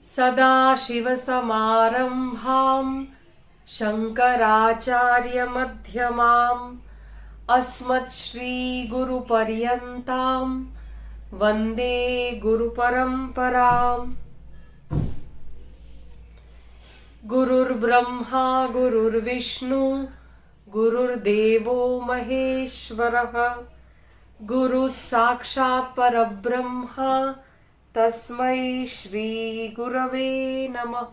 सदाशिवसमारम्भाम् शङ्कराचार्यमध्यमाम् अस्मत्श्रीगुरुपर्यन्ताम् वन्दे गुरुपरम्पराम्। गुरुर्ब्रह्मा गुरुर्विष्णु गुरुर्देवो महेश्वरः गुरुः साक्षात् परब्रह्मा तस्मै श्री गुरवे नमः।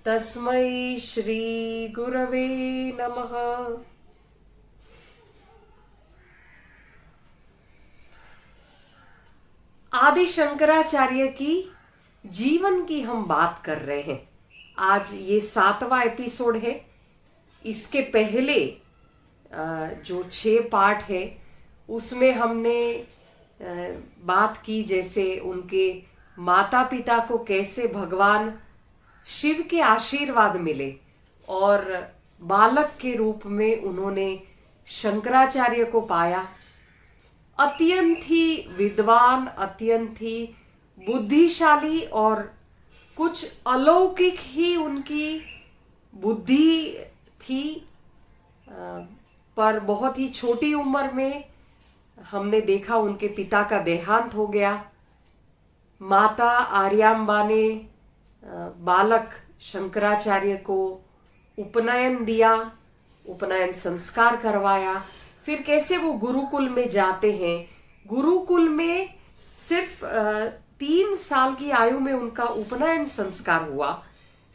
तस्मै श्री गुरवे नमः। आदि शंकराचार्य की जीवन की हम बात कर रहे हैं। आज ये 7वां एपिसोड है। इसके पहले जो 6 पार्ट है उसमें हमने बात की जैसे उनके माता पिता को कैसे भगवान शिव के आशीर्वाद मिले और बालक के रूप में उन्होंने शंकराचार्य को पाया। अत्यंत ही विद्वान, अत्यंत ही बुद्धिशाली और कुछ अलौकिक ही उनकी बुद्धि थी, पर बहुत ही छोटी उम्र में हमने देखा उनके पिता का देहांत हो गया। माता आर्यांबा ने बालक शंकराचार्य को उपनयन दिया, उपनयन संस्कार करवाया। फिर कैसे वो गुरुकुल में जाते हैं। गुरुकुल में सिर्फ 3 साल की आयु में उनका उपनयन संस्कार हुआ।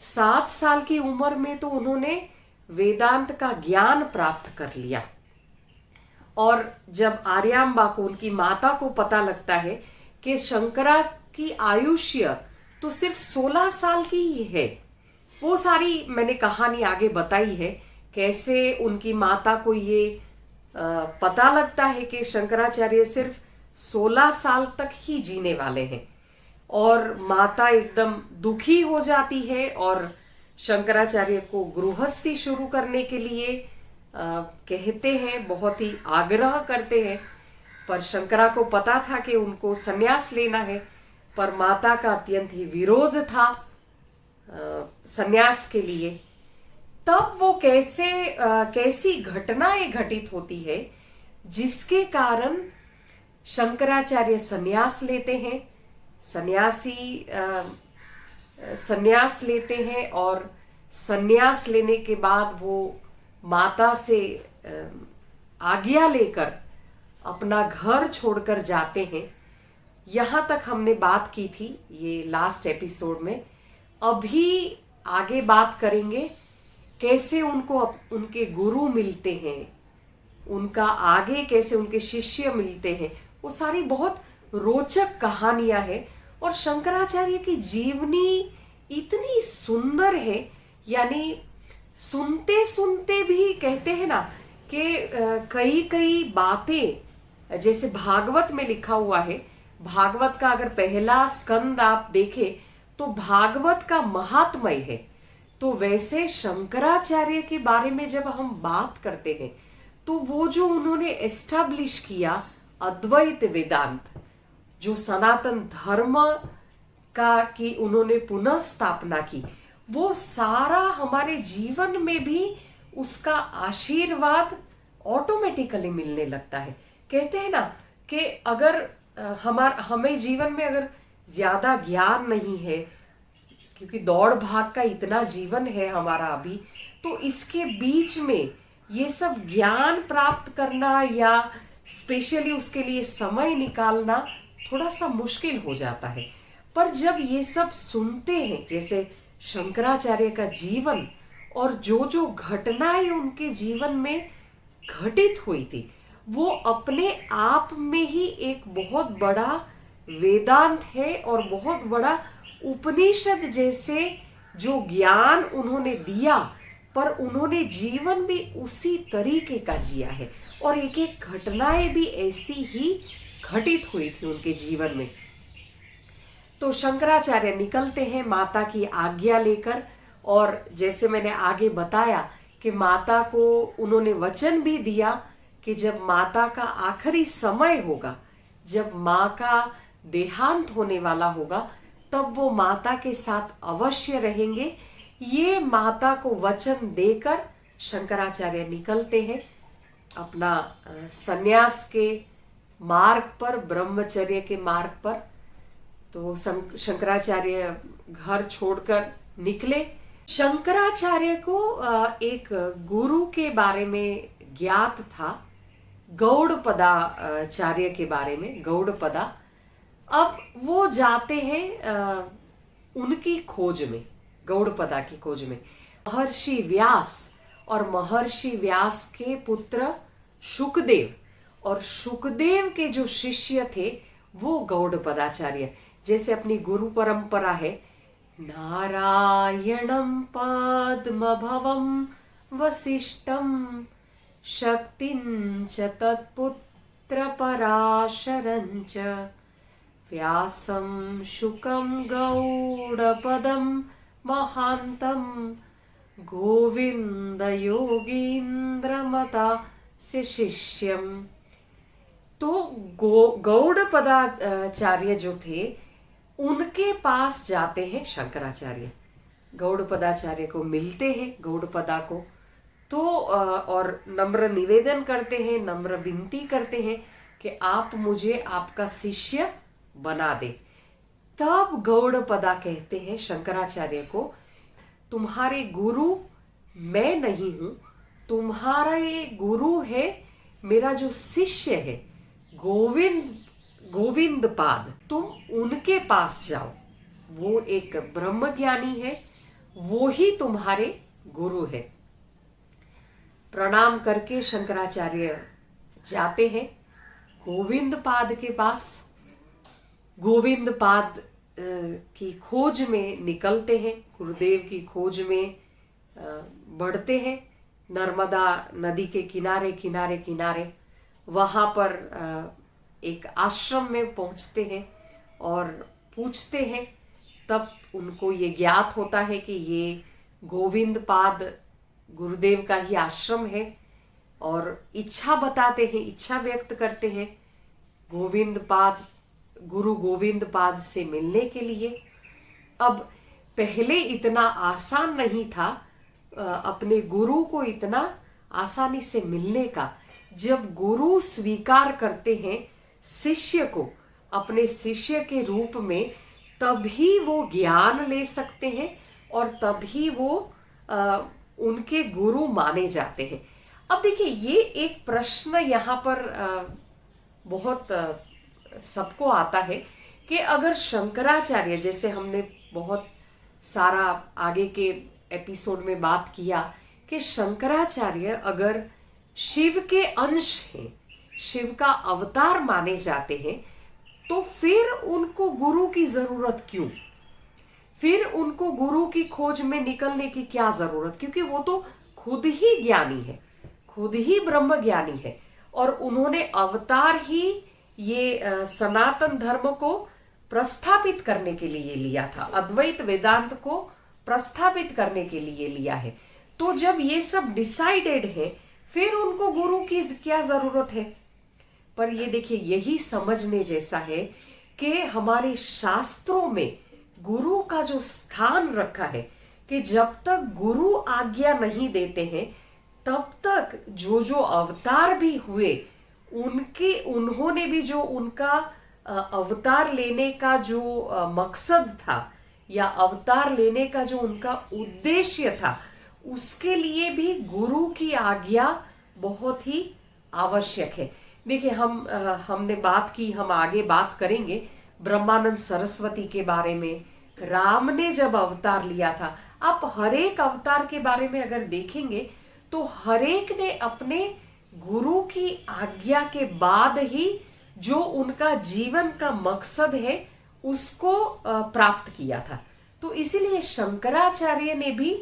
7 साल की उम्र में तो उन्होंने वेदांत का ज्ञान प्राप्त कर लिया। और जब आर्यांबा को, उनकी माता को पता लगता है कि शंकरा की आयुष्य तो सिर्फ 16 साल की ही है, वो सारी मैंने कहानी आगे बताई है कैसे उनकी माता को ये पता लगता है कि शंकराचार्य सिर्फ 16 साल तक ही जीने वाले हैं। और माता एकदम दुखी हो जाती है और शंकराचार्य को गृहस्थी शुरू करने के लिए कहते हैं, बहुत ही आग्रह करते हैं। पर शंकरा को पता था कि उनको संन्यास लेना है, पर माता का अत्यंत ही विरोध था संन्यास के लिए। तब वो कैसी घटनाएं घटित होती है जिसके कारण शंकराचार्य संन्यास लेते हैं। संन्यास लेते हैं और संन्यास लेने के बाद वो माता से आज्ञा लेकर अपना घर छोड़कर जाते हैं। यहां तक हमने बात की थी ये लास्ट एपिसोड में। अभी आगे बात करेंगे कैसे उनको उनके गुरु मिलते हैं, उनका आगे कैसे उनके शिष्य मिलते हैं। वो सारी बहुत रोचक कहानियां हैं और शंकराचार्य की जीवनी इतनी सुंदर है, यानी सुनते सुनते भी कहते हैं ना कि कई कई बातें, जैसे भागवत में लिखा हुआ है। भागवत का अगर पहला स्कंद आप देखें तो भागवत का महात्म्य है। तो वैसे शंकराचार्य के बारे में जब हम बात करते हैं तो वो जो उन्होंने एस्टैब्लिश किया अद्वैत वेदांत, जो सनातन धर्म का की उन्होंने पुनः स्थापना की, वो सारा हमारे जीवन में भी उसका आशीर्वाद ऑटोमेटिकली मिलने लगता है। कहते हैं ना कि अगर हमें जीवन में अगर ज्यादा ज्ञान नहीं है, क्योंकि दौड़ भाग का इतना जीवन है हमारा अभी, तो इसके बीच में ये सब ज्ञान प्राप्त करना या स्पेशली उसके लिए समय निकालना थोड़ा सा मुश्किल हो जाता है। पर जब ये सब सुनते हैं, जैसे शंकराचार्य का जीवन और जो जो घटनाएं उनके जीवन में घटित हुई थी, वो अपने आप में ही एक बहुत बड़ा वेदांत है और बहुत बड़ा उपनिषद जैसे जो ज्ञान उन्होंने दिया, पर उन्होंने जीवन भी उसी तरीके का जिया है और एक एक घटनाएं भी ऐसी ही घटित हुई थी उनके जीवन में। तो शंकराचार्य निकलते हैं माता की आज्ञा लेकर, और जैसे मैंने आगे बताया कि माता को उन्होंने वचन भी दिया कि जब माता का आखिरी समय होगा, जब माँ का देहांत होने वाला होगा, तब वो माता के साथ अवश्य रहेंगे। ये माता को वचन देकर शंकराचार्य निकलते हैं अपना सन्यास के मार्ग पर, ब्रह्मचर्य के मार्ग पर। तो शंकराचार्य घर छोड़कर निकले। शंकराचार्य को एक गुरु के बारे में ज्ञात था, गौड़पदाचार्य के बारे में, गौड़पदा। अब वो जाते हैं उनकी खोज में, गौड़पदा की खोज में। महर्षि व्यास और महर्षि व्यास के पुत्र शुकदेव, और शुकदेव के जो शिष्य थे वो गौड़पदाचार्य। जैसे अपनी गुरु परंपरा है, नारायणं पद्मभवं वसिष्ठं शक्तिं च तत्पुत्र पराशरं च व्यासं शुकं गौडपदं महान्तं गोविंद योगीन्द्रमतास्य शिष्यम। तो गौड़पदाचार्य जो थे उनके पास जाते हैं शंकराचार्य, गौड़पदाचार्य को मिलते हैं, गौड़पदा को। तो और नम्र निवेदन करते हैं, नम्र विनती करते हैं कि आप मुझे आपका शिष्य बना दे। तब गौड़पदा कहते हैं शंकराचार्य को, तुम्हारे गुरु मैं नहीं हूं, तुम्हारे गुरु है मेरा जो शिष्य है गोविंद पाद, तुम उनके पास जाओ। वो एक ब्रह्म ज्ञानी है, वो ही तुम्हारे गुरु है। प्रणाम करके शंकराचार्य जाते हैं गोविंद पाद के पास। गोविंद पाद की खोज में निकलते हैं, गुरुदेव की खोज में बढ़ते हैं। नर्मदा नदी के किनारे किनारे किनारे वहां पर एक आश्रम में पहुंचते हैं और पूछते हैं। तब उनको ये ज्ञात होता है कि ये गोविंद पाद गुरुदेव का ही आश्रम है, और इच्छा बताते हैं, इच्छा व्यक्त करते हैं गुरु गोविंद पाद से मिलने के लिए। अब पहले इतना आसान नहीं था अपने गुरु को इतना आसानी से मिलने का। जब गुरु स्वीकार करते हैं शिष्य को अपने शिष्य के रूप में, तभी वो ज्ञान ले सकते हैं और तभी वो उनके गुरु माने जाते हैं। अब देखिए, ये एक प्रश्न यहाँ पर बहुत सबको आता है कि अगर शंकराचार्य, जैसे हमने बहुत सारा आगे के एपिसोड में बात किया कि शंकराचार्य अगर शिव के अंश हैं, शिव का अवतार माने जाते हैं, तो फिर उनको गुरु की जरूरत क्यों? फिर उनको गुरु की खोज में निकलने की क्या जरूरत? क्योंकि वो तो खुद ही ज्ञानी है, खुद ही ब्रह्म ज्ञानी है, और उन्होंने अवतार ही ये सनातन धर्म को प्रस्थापित करने के लिए लिया था, अद्वैत वेदांत को प्रस्थापित करने के लिए लिया है। तो जब ये सब डिसाइडेड है, फिर उनको गुरु की क्या जरूरत है? पर ये देखिए, यही समझने जैसा है कि हमारे शास्त्रों में गुरु का जो स्थान रखा है कि जब तक गुरु आज्ञा नहीं देते हैं, तब तक जो जो अवतार भी हुए उन्होंने भी जो उनका अवतार लेने का जो मकसद था या अवतार लेने का जो उनका उद्देश्य था, उसके लिए भी गुरु की आज्ञा बहुत ही आवश्यक है। देखिए, हमने बात की, हम आगे बात करेंगे ब्रह्मानंद सरस्वती के बारे में। राम ने जब अवतार लिया था, आप हर एक अवतार के बारे में अगर देखेंगे तो हर एक ने अपने गुरु की आज्ञा के बाद ही जो उनका जीवन का मकसद है उसको प्राप्त किया था। तो इसीलिए शंकराचार्य ने भी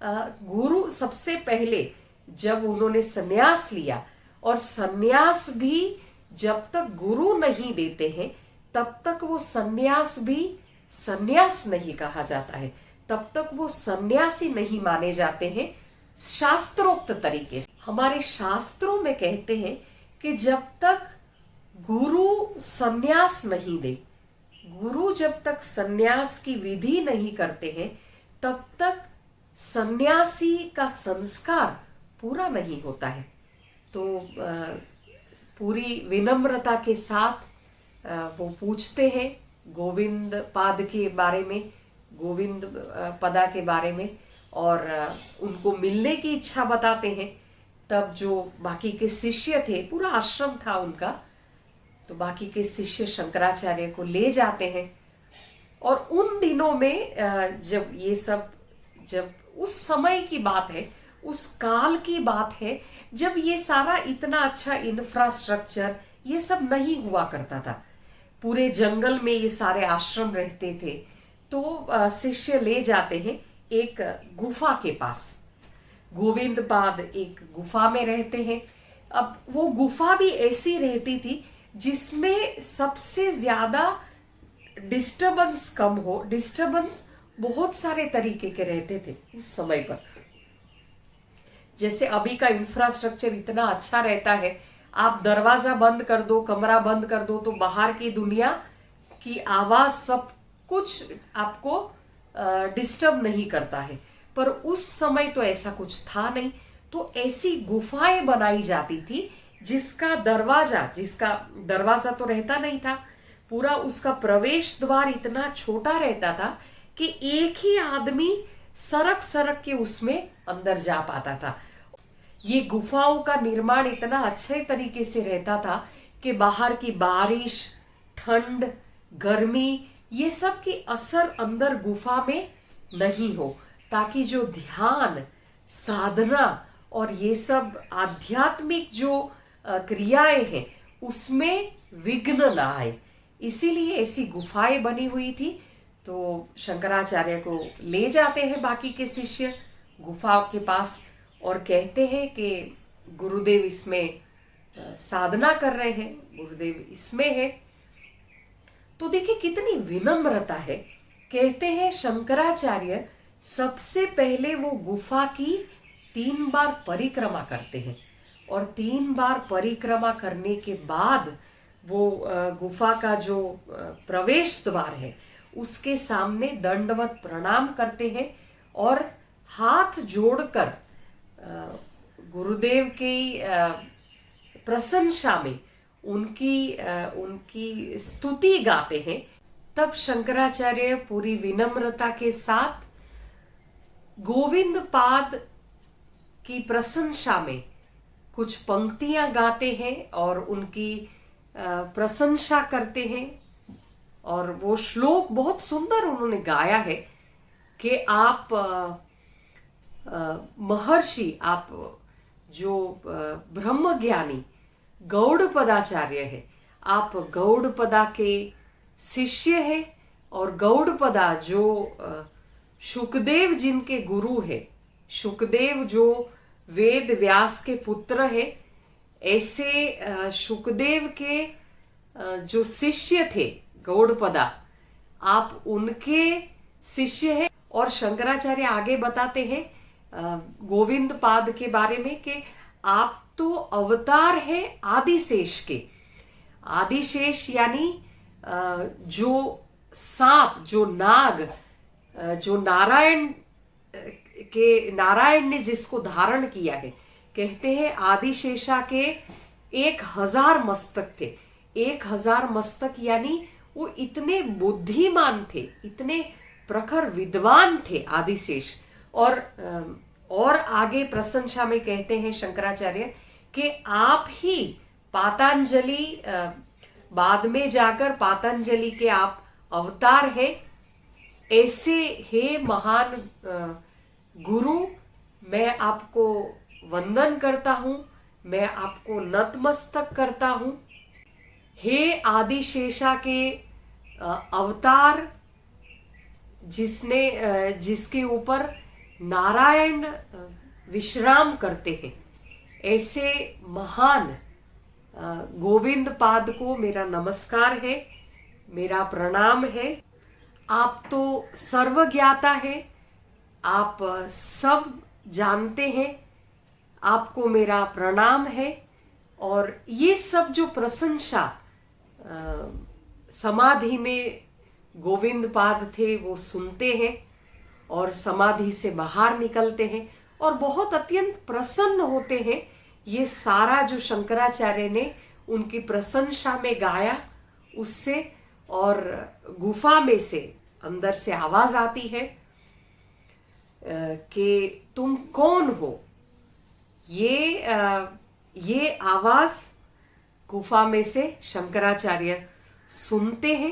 गुरु सबसे पहले जब उन्होंने सन्यास लिया, और सन्यास भी जब तक गुरु नहीं देते हैं तब तक वो सन्यास भी सन्यास नहीं कहा जाता है, तब तक वो सन्यासी नहीं माने जाते हैं शास्त्रोक्त तरीके से। हमारे शास्त्रों में कहते हैं कि जब तक गुरु सन्यास नहीं दे, गुरु जब तक सन्यास की विधि नहीं करते हैं तब तक सन्यासी का संस्कार पूरा नहीं होता है। तो पूरी विनम्रता के साथ वो पूछते हैं गोविंद पाद के बारे में, गोविंद पदा के बारे में, और उनको मिलने की इच्छा बताते हैं। तब जो बाकी के शिष्य थे, पूरा आश्रम था उनका, तो बाकी के शिष्य शंकराचार्य को ले जाते हैं। और उन दिनों में जब ये सब, जब उस समय की बात है, उस काल की बात है, जब ये सारा इतना अच्छा इंफ्रास्ट्रक्चर ये सब नहीं हुआ करता था। पूरे जंगल में ये सारे आश्रम रहते थे। तो शिष्य ले जाते हैं एक गुफा के पास। गोविंद पाद एक गुफा में रहते हैं। अब वो गुफा भी ऐसी रहती थी जिसमें सबसे ज्यादा डिस्टरबेंस कम हो। डिस्टरबेंस बहुत सारे तरीके के रहते थे उस समय पर। जैसे अभी का इंफ्रास्ट्रक्चर इतना अच्छा रहता है, आप दरवाजा बंद कर दो, कमरा बंद कर दो, तो बाहर की दुनिया की आवाज सब कुछ आपको डिस्टर्ब नहीं करता है। पर उस समय तो ऐसा कुछ था नहीं। तो ऐसी गुफाएं बनाई जाती थी जिसका दरवाजा तो रहता नहीं था, पूरा उसका प्रवेश द्वार इतना छोटा रहता था कि एक ही आदमी सरक सरक के उसमें अंदर जा पाता था। ये गुफाओं का निर्माण इतना अच्छे तरीके से रहता था कि बाहर की बारिश, ठंड, गर्मी, ये सब की असर अंदर गुफा में नहीं हो, ताकि जो ध्यान, साधना और ये सब आध्यात्मिक जो क्रियाएं हैं उसमें विघ्न ना आए। इसीलिए ऐसी गुफाएं बनी हुई थी। तो शंकराचार्य को ले जाते हैं बाकी के शिष्य गुफा के पास और कहते हैं कि गुरुदेव इसमें साधना कर रहे हैं, गुरुदेव इसमें है। तो देखिए कितनी विनम्रता है। कहते हैं शंकराचार्य सबसे पहले वो गुफा की 3 बार परिक्रमा करते हैं, और 3 बार परिक्रमा करने के बाद वो गुफा का जो प्रवेश द्वार है उसके सामने दंडवत प्रणाम करते हैं और हाथ जोड़कर गुरुदेव की प्रशंसा में उनकी स्तुति गाते हैं। तब शंकराचार्य पूरी विनम्रता के साथ गोविंद पाद की प्रशंसा में कुछ पंक्तियां गाते हैं और उनकी प्रशंसा करते हैं। और वो श्लोक बहुत सुंदर उन्होंने गाया है कि आप महर्षि, आप जो ब्रह्मज्ञानी गौड़पदाचार्य है, आप गौड़पदा के शिष्य है, और गौड़पदा जो शुकदेव जिनके गुरु है, शुकदेव जो वेद व्यास के पुत्र है, ऐसे शुकदेव के जो शिष्य थे गौड़पदा, आप उनके शिष्य हैं। और शंकराचार्य आगे बताते हैं गोविंद पाद के बारे में कि आप तो अवतार है आदिशेष के। आदिशेष यानी जो सांप, जो नाग, जो नारायण ने जिसको धारण किया है। कहते हैं आदिशेषा के 1000 मस्तक थे। 1000 मस्तक यानी वो इतने बुद्धिमान थे, इतने प्रखर विद्वान थे आदिशेष। और आगे प्रशंसा में कहते हैं शंकराचार्य कि आप ही पातंजलि, बाद में जाकर पातंजलि के आप अवतार है। ऐसे हे महान गुरु, मैं आपको वंदन करता हूं, मैं आपको नतमस्तक करता हूं। हे आदिशेषा के अवतार, जिसके ऊपर नारायण विश्राम करते हैं, ऐसे महान गोविंद पाद को मेरा नमस्कार है, मेरा प्रणाम है। आप तो सर्वज्ञाता है, आप सब जानते हैं, आपको मेरा प्रणाम है। और ये सब जो प्रशंसा समाधि में गोविंद पाद थे वो सुनते हैं और समाधि से बाहर निकलते हैं और बहुत अत्यंत प्रसन्न होते हैं। ये सारा जो शंकराचार्य ने उनकी प्रशंसा में गाया उससे, और गुफा में से अंदर से आवाज आती है कि तुम कौन हो। ये आवाज गुफा में से शंकराचार्य सुनते हैं।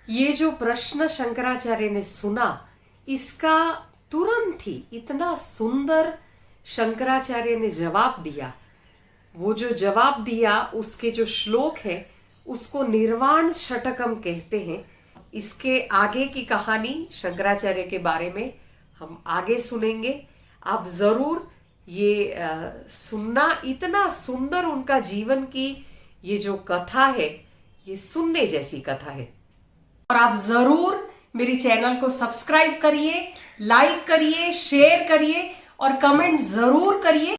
ये जो प्रश्न शंकराचार्य ने सुना, इसका तुरंत ही इतना सुंदर शंकराचार्य ने जवाब दिया। वो जो जवाब दिया उसके जो श्लोक है उसको निर्वाण षटकम कहते हैं। इसके आगे की कहानी शंकराचार्य के बारे में हम आगे सुनेंगे। आप जरूर ये सुनना। इतना सुंदर उनका जीवन की ये जो कथा है, ये सुनने जैसी कथा है। और आप जरूर मेरी चैनल को सब्सक्राइब करिए, लाइक करिए, शेयर करिए और कमेंट जरूर करिए।